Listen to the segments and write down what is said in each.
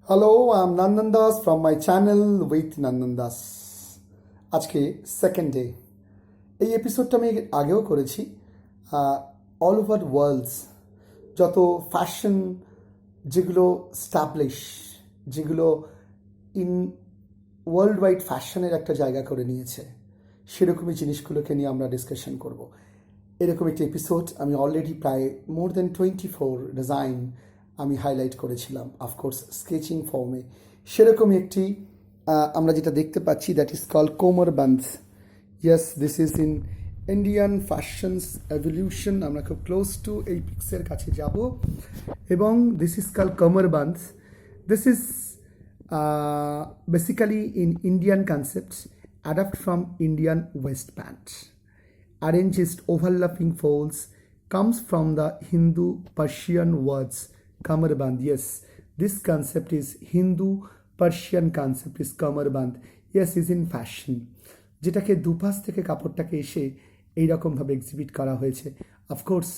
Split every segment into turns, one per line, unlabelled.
Hello, I'm Nandan Das from my channel with Nandan Das. আজকে second day. এই এপিসোডটা আমি আগেও করেছি। অল ওভার ওয়ার্ল্ডস যত ফ্যাশন যেগুলো স্টাবলিশ, যেগুলো ইন ওয়ার্ল্ড ওয়াইড ফ্যাশনের একটা জায়গা করে নিয়েছে, সেরকমই জিনিসগুলোকে নিয়ে আমরা ডিসকাশন করব। এরকম একটি এপিসোড আমি অলরেডি প্রায় মোর দেন 24 ডিজাইন আমি হাইলাইট করেছিলাম, অফকোর্স স্কেচিং ফর্মে। সেরকমই একটি আমরা যেটা দেখতে পাচ্ছি, that is call kamarbandh. Yes, this is in Indian fashions evolution. আমরা খুব ক্লোজ টু এই পিক্সের কাছে যাব এবং this is call kamarbandh. This is basically in Indian concept, adapt from Indian waist band. Arranged overlapping folds comes from the Hindu-Persian words kamarband. Yes, this concept is Hindu-Persian concept is kamarband. Yes, is in fashion. যেটাকে দুপাশ থেকে কাপড়টাকে এসে এইরকমভাবে exhibit করা হয়েছে। Of course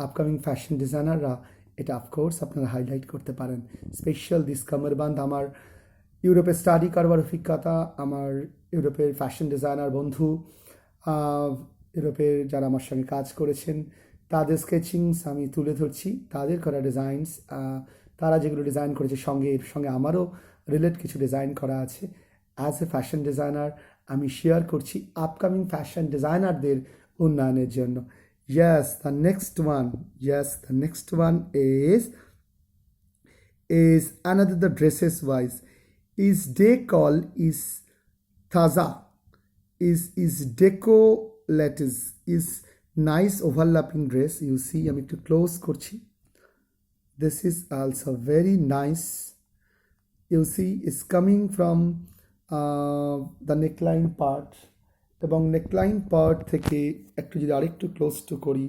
upcoming fashion ডিজাইনাররা এটা of course আপনারা হাইলাইট করতে পারেন। স্পেশাল দিস কামারবান্ধ আমার ইউরোপে স্টাডি করবার অভিজ্ঞতা, আমার ইউরোপের ফ্যাশন ডিজাইনার বন্ধু, ইউরোপের যারা আমার সঙ্গে কাজ করেছেন তাদের স্কেচিংস আমি তুলে ধরছি, তাদের করা ডিজাইনস, তারা যেগুলো ডিজাইন করেছে এর সঙ্গে আমারও রিলেট কিছু ডিজাইন করা আছে। অ্যাজ এ ফ্যাশন ডিজাইনার আমি শেয়ার করছি আপকামিং ফ্যাশন ডিজাইনারদের উন্নয়নের জন্য। Yes, the next one is another the dresses wise is they call is taza is deco lattice is nice overlapping dress. You see আমি একটু close করছি। This is also very nice. You see is coming from the neckline part, এবং neckline part থেকে একটু যদি আরেকটু close two করি,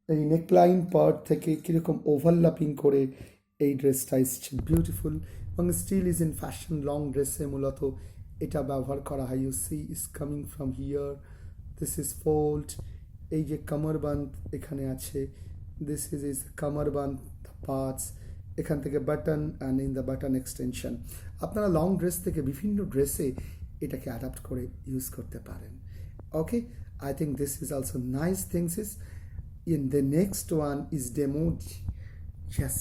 এই নেকলাইন পার্ট থেকে কীরকম ওভারল্যাপিং করে এই ড্রেসটা এসছে, বিউটিফুল এবং still is in fashion. Long ড্রেসে মূলত এটা ব্যবহার করা হয়। You see is coming from here, this is fold, এই যে কামারবান্ধ এখানে আছে, দিস ইজ কামারবান্ধ পার্টস, এখান থেকে button and in the button extension. আপনারা লং ড্রেস থেকে বিভিন্ন ড্রেসে এটাকে অ্যাডাপ্ট করে ইউজ করতে পারেন। Okay, I think this is also nice things is in the next one is demode. Yes,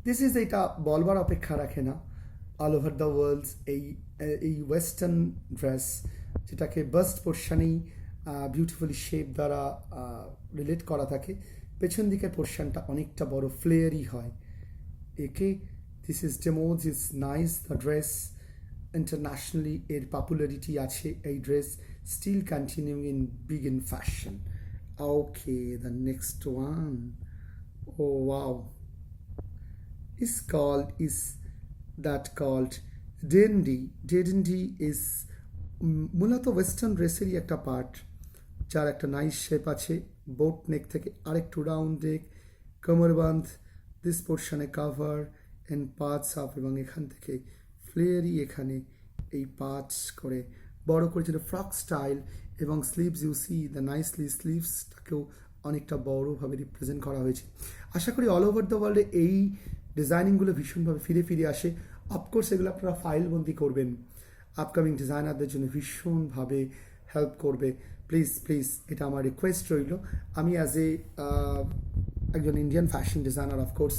this is, এটা বলবার অপেক্ষা রাখে না। অল ওভার দ্য ওয়ার্ল্ড এই ওয়েস্টার্ন ড্রেস, যেটাকে বাস্ট পোর্শনেই বিউটিফুলি শেপ দ্বারা রিলেট করা থাকে, পেছন দিকের পোর্শনটা অনেকটা বড় ফ্লেয়ারি হয়। একে this is demos is nice. The dress internationally এর পপুলারিটি আছে, এই dress still continuing in big in fashion. Okay, the next one, oh wow, is called dandy. Dandy is মূলত ওয়েস্টার্ন ড্রেসেরই একটা পার্ট, যার একটা নাইস শেপ আছে, boat neck থেকে আরেকটু রাউন্ড নেক, কোমরবন্ধ, দিস পোর্শনে কাভার অ্যান্ড পার্টস আপ, এবং এখান থেকে ফ্লেয়ারি এখানে এই পার্টস করে বড় করে যেটা ফ্রক স্টাইল, এবং sleeves you see the nicely স্লিভসটাকেও অনেকটা বড়োভাবে রিপ্রেজেন্ট করা হয়েছে। আশা করি অল ওভার দ্য ওয়ার্ল্ডে এই ডিজাইনিংগুলো ভীষণভাবে ফিরে ফিরে আসে। অফকোর্স এগুলো আপনারা ফাইলবন্দি করবেন, আপকামিং ডিজাইনারদের জন্য ভীষণভাবে হেল্প করবে। প্লিজ এটা আমার রিকোয়েস্ট রইল। আমি অ্যাজ এ একজন Indian fashion designer, of course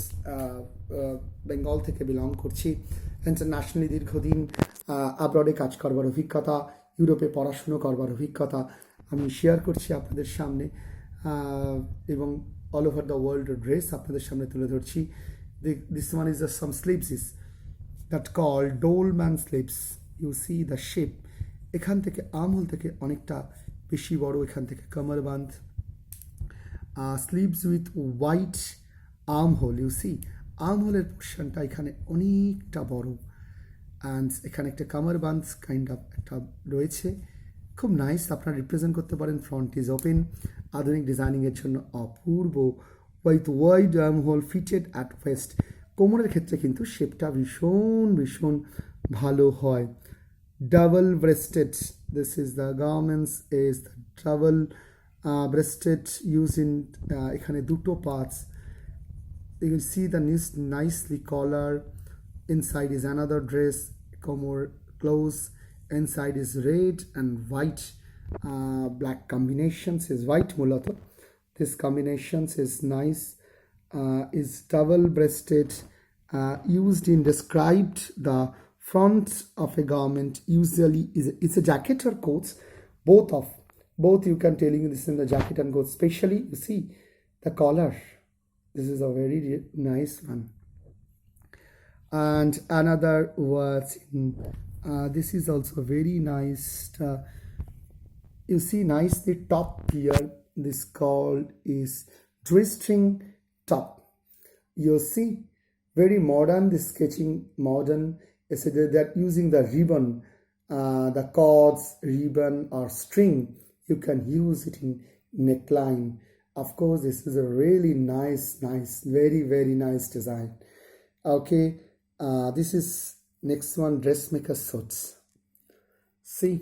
Bengal থেকে বিলং করছি, ইন্টারন্যাশনালি দীর্ঘদিন আব্রডে কাজ করবার অভিজ্ঞতা, ইউরোপে পড়াশুনো করবার অভিজ্ঞতা আমি শেয়ার করছি আপনাদের সামনে, এবং all over the world dress আপনাদের সামনে তুলে ধরছি। This one is some sleeves is that call dolman sleeves. You see the shape, এখান থেকে আর্মহোল থেকে অনেকটা বেশি বড়, এখান থেকে cummerbund, sleeves with white armhole. You see আর্মহোলের পোর্শনটা এখানে অনেকটা বড়, অ্যান্ড এখানে একটা কামারবান্ধ কাইন্ড অফ একটা রয়েছে, খুব নাইস। আপনারা রিপ্রেজেন্ট করতে পারেন। ফ্রন্ট ইজ ওপেন, আধুনিক ডিজাইনিংয়ের জন্য অপূর্ব, with wide armhole fitted at waist. কোমরের ক্ষেত্রে কিন্তু শেপটা ভীষণ ভালো হয়। Double breasted, this is the garments is the double breasted used in এখানে দুটো parts. You can see the nicely collar inside is another dress, come more close. Inside is red and white, black combinations is white mulato. This combinations is nice, is double breasted, used in described the front of a garment. Usually is it's a jacket or coats, both you can telling this in the jacket and coat. Especially you see the collar, this is a very nice one. And another was in, this is also very nice, you see nicely top here, this called is drawstring top. You see very modern, this sketching modern. Is that using the ribbon, the cords, ribbon or string, you can use it in neckline. Of course this is a really nice very nice design. Okay, this is next one, dressmaker suits. See,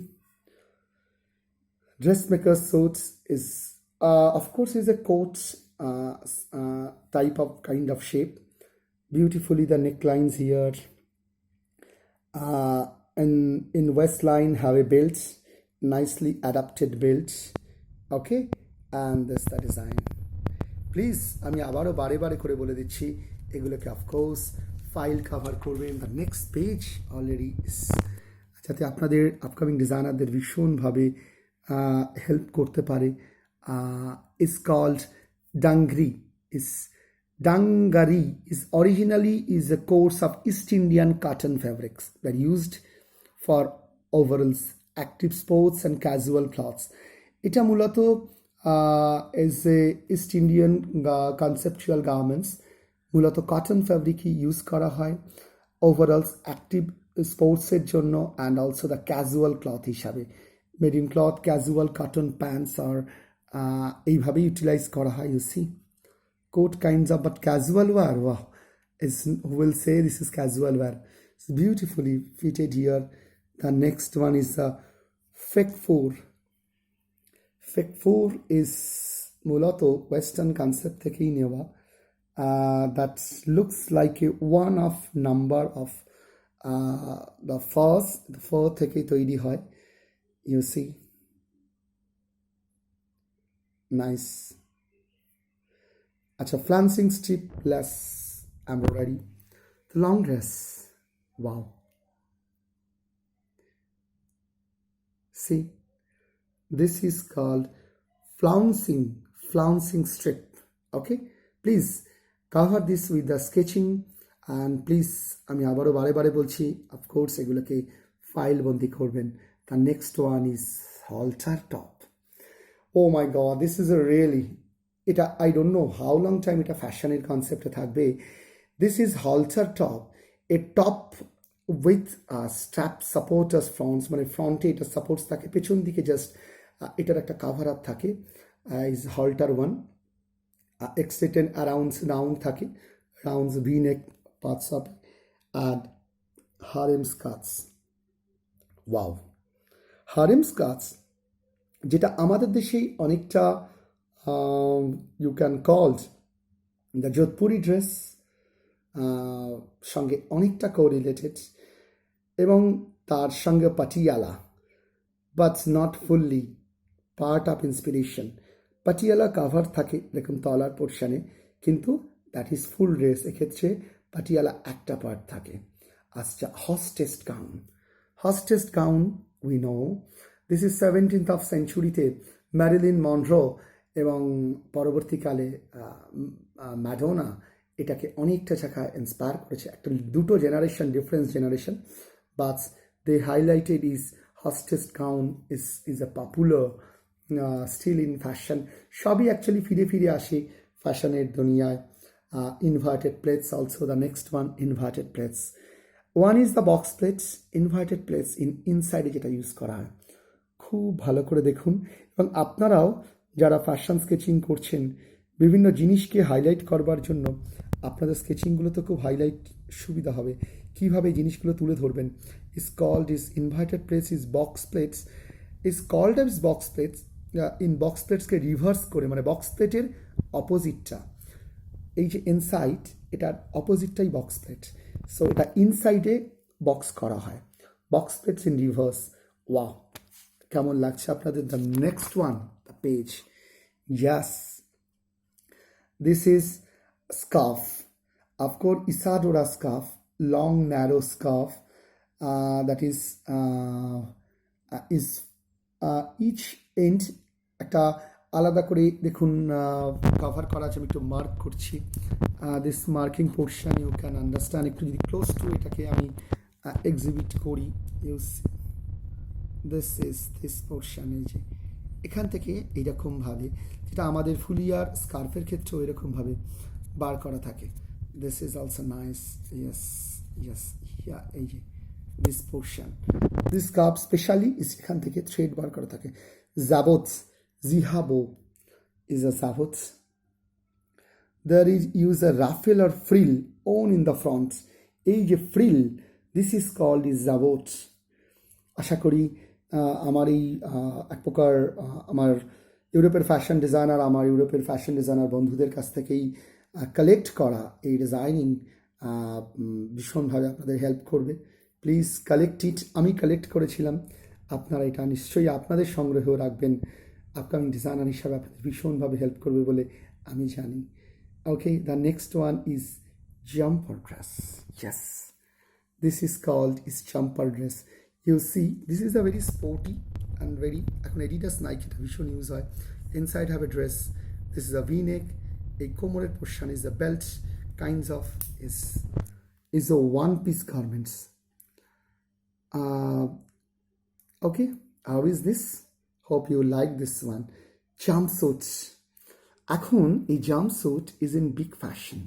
dressmaker suits is of course is a coat type of kind of shape. Beautifully the necklines here, and in waistline have a belt, nicely adapted belt. Okay, and this the design. Please আমি আবারও বারে বারে করে বলে দিচ্ছি, এগুলোকে of course file cover করবেন। The next page already যাতে আপনাদের আপকামিং ডিজাইনারদের ভীষণভাবে হেল্প করতে পারে। Is called dungaree. Dangari is originally is a course of East Indian cotton fabrics that used for overalls, active sports and casual clothes. এটা মূলত is a East Indian conceptual garments, মূলত cotton ফ্যাব্রিকই use করা হয় overalls, active স্পোর্টসের জন্য, and also the casual cloth হিসাবে। Marine cloth, casual cotton pants আর এইভাবে ইউটিলাইজ করা হয়। You see coat kinds of, but casual wear, wow, is who will say this is casual wear. It's beautifully fitted here. The next one is the fake four. Fake four is mulato western concept thekei newa, that looks like a one of number of the fur thekei toiri hoy. You see, nice. Acha, flancing strip less embroidery. The long dress, wow. See, this is called flouncing strip. Okay, please cover this with the sketching, and please আমি আবারও বারে বারে বলছি, of course এগুলোকে file বন্দি করবেন। The next one is halter top. Oh my god, this is a really, এটা I don't know how long time এটা ফ্যাশনের কনসেপ্টে থাকবে। This is halter top, A top with strap supporters fronts, মানে ফ্রন্টে এটা সাপোর্টস থাকে, পেছন দিকে জাস্ট এটার একটা কাভার আপ থাকে। Is halter one, extend arounds round থাকে, rounds V neck parts up, and harem skirts. Wow, harem skirts যেটা আমাদের দেশেই অনেকটা you can call the Jodhpuri dress সঙ্গে অনেকটা কোরিলেটেড, এবং তার সঙ্গে Patiala, but not fully part of inspiration. Patiala cover থাকে এরকম তলার পোর্শনে, কিন্তু দ্যাট ইজ ফুল ড্রেস, এক্ষেত্রে পাটিয়ালা একটা পার্ট থাকে। আচ্ছা, hostess gown we know this is 17th of centuryতে ম্যারিলিন মনরো এবং পরবর্তীকালে ম্যাডোনা এটাকে অনেকটা জায়গায় ইন্সপায়ার করেছে। একটা দুটো generation, difference generation, but they highlighted is hostess gown is a popular still in fashion. সবই অ্যাকচুয়ালি ফিরে ফিরে আসে ফ্যাশনের দুনিয়ায়। Inverted pleats also, the next one inverted pleats. One is the box pleats, inverted pleats ইনসাইডে যেটা use করা হয়। খুব ভালো করে দেখুন, এবং আপনারাও যারা ফ্যাশন স্কেচিং করছেন, বিভিন্ন জিনিসকে হাইলাইট করবার জন্য আপনাদের স্কেচিংগুলো তো খুব হাইলাইট সুবিধা হবে। কীভাবে জিনিসগুলো তুলে ধরবেন। Is called is inverted pleats, is box pleats, is called as box plates. In box প্লেটসকে রিভার্স করে, মানে বক্স প্লেটের অপোজিটটা, এই যে ইনসাইড এটার অপোজিটটাই বক্স প্লেট। সো এটা ইনসাইডে বক্স করা হয়, box plates in reverse. Wow, কেমন লাগছে আপনাদের? The next one, the page, yes, this is scarf. Of course, Isadora scarf, long narrow scarf that is each end একটা আলাদা করে দেখুন কভার করা আছে। আমি একটু মার্ক করছি, this marking portion you can understand. একটু যদি ক্লোজ টু এটাকে আমি এক্সিবিট করি, ইউজ দিস পোর্শন, এই যে এখান থেকে এইরকমভাবে, যেটা আমাদের ফুলিয়ার স্কার্ফের ক্ষেত্রেও এরকমভাবে বার করা থাকে। This is also nice, yes yes, yeah, এই যে this portion, this scarf specially এখান থেকে থ্রেড বার করা থাকে। জাবোটস, জিহাবো is a jabots. There is use a raffle or frill on in the front. এই যে frill, this is called is jabot. আশা করি আমার এই এক প্রকার আমার ইউরোপের ফ্যাশন ডিজাইনার বন্ধুদের কাছ থেকেই কালেক্ট করা এই ডিজাইনিং ভীষণভাবে আপনাদের হেল্প করবে। প্লিজ কালেক্ট ইট। আমি কালেক্ট করেছিলাম, আপনারা এটা নিশ্চয়ই আপনাদের সংগ্রহেও রাখবেন। আপকামিং ডিজাইনার হিসাবে আপনাদের ভীষণভাবে হেল্প করবে বলে আমি জানি। Okay, the next one is jumper dress. Yes, this is called is jumper dress. You see, this is a very sporty and very, এখন Adidas Nike এটা ভীষণ ইউজ হয়। Inside have a dress, this is a v-neck, a কোমরের portion is a belt, kinds of is a one piece garments. Okay, how is this? Hope you like this one. Jumpsuits. এখন এই jumpsuit is in big fashion.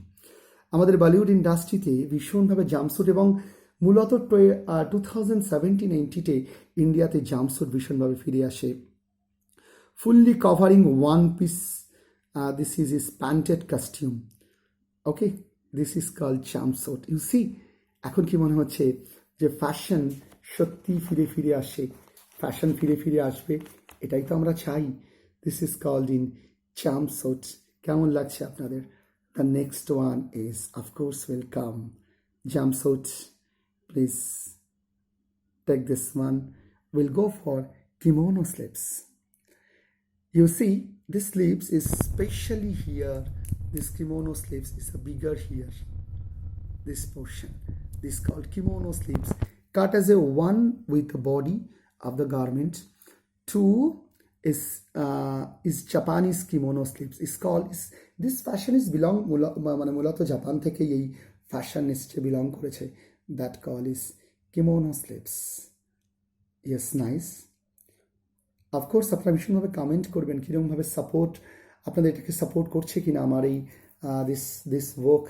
আমাদের বলিউড ইন্ডাস্ট্রিতে ভীষণভাবে jumpsuit, এবং মূলত 2017-18 ইন্ডিয়াতে jumpsuit ভীষণভাবে ফিরে আসে। Fully covering one piece, this is is panted costume. Okay, this is called jumpsuit. You see, এখন কি মনে হচ্ছে যে ফ্যাশন সত্যি ফিরে ফিরে আসে, ফ্যাশন ফিরে ফিরে আসবে, এটাই তো আমরা চাই। This is called in jumpsuit. কেমন লাগছে আপনাদের? The next one is, of course, will come jumpsuit. Please take this one. We'll go for kimono sleeves. You see, this sleeves is specially here. This kimono sleeves is a bigger here. This portion, this called kimono sleeves, cut as a one with the body of the garment. Two is Japanese kimono sleeves. Is called is this fashion is belong মানে মূলত Japan থেকে এই fashion এসছে, belong করেছে। That call is kimono sleeves. Yes, nice. Of course আপনারা ভীষণভাবে comment করবেন কীরকমভাবে সাপোর্ট, আপনাদের এটাকে সাপোর্ট করছে কিনা, আমার এই দিস ওয়ার্ক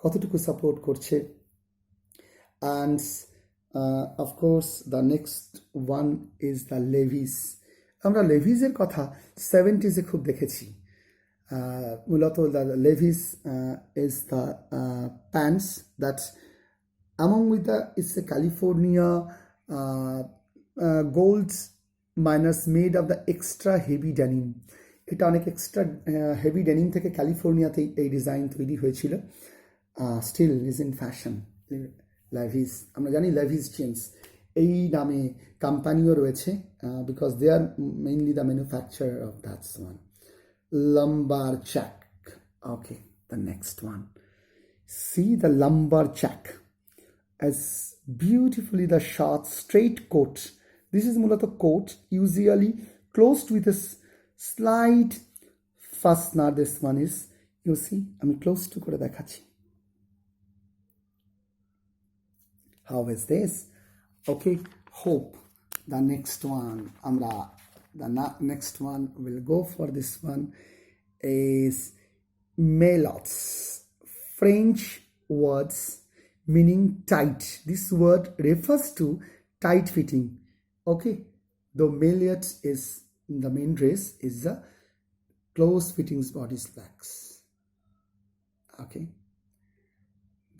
কতটুকু সাপোর্ট করছে। And of course the next one is the Levi's. আমরা লেভিসের কথা 70s খুব দেখেছি। মূলত the Levi's is the pants that among with the it's a California gold minus made of the extra heavy denim. এটা অনেক এক্সট্রা হেভি ডেনিম থেকে ক্যালিফোর্নিয়াতে এই ডিজাইন তৈরি হয়েছিল। Still is in fashion. Levi's, আমরা জানি লেভিস জিন্স এই নামে কোম্পানিও রয়েছে, because they are mainly the manufacturer of that's one. Lumberjack. Okay, the next one. See the lumberjack as beautifully the short straight coat. This is mulato coat, usually closed with a slight fastener. This one is, you see, আমি close to করে দেখাচ্ছি। How is this? Okay, hope the next one, the next one will go for this one is melots, French words meaning tight. This word refers to tight fitting. Okay, the meliot is the main dress is the close fittings body slacks. Okay,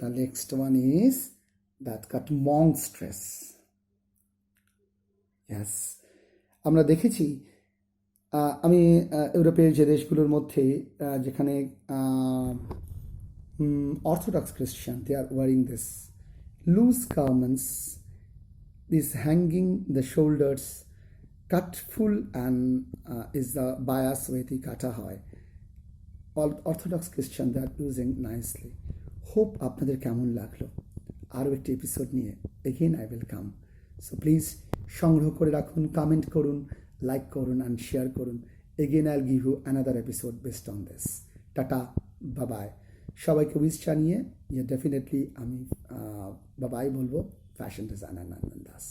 the next one is that cut monk's dress. Yes, আমরা দেখেছি, আমি ইউরোপের যে দেশগুলোর মধ্যে যেখানে Orthodox Christian, they are wearing this loose garments, this hanging the shoulders, cut full and is the bias way the kata hoy. All Orthodox Christian they are using nicely. Hope আপনাদের কেমন লাগলো আরও একটি এপিসোড নিয়ে again I will come so please সংগ্রহ করে রাখুন comment করুন লাইক করুন অ্যান্ড শেয়ার করুন again I will give you another episode based on this tata bye bye সবাইকে উইশ জানিয়ে ডেফিনেটলি আমি বাবাই বলবো ফ্যাশন ডিজাইনার নন্দন দাস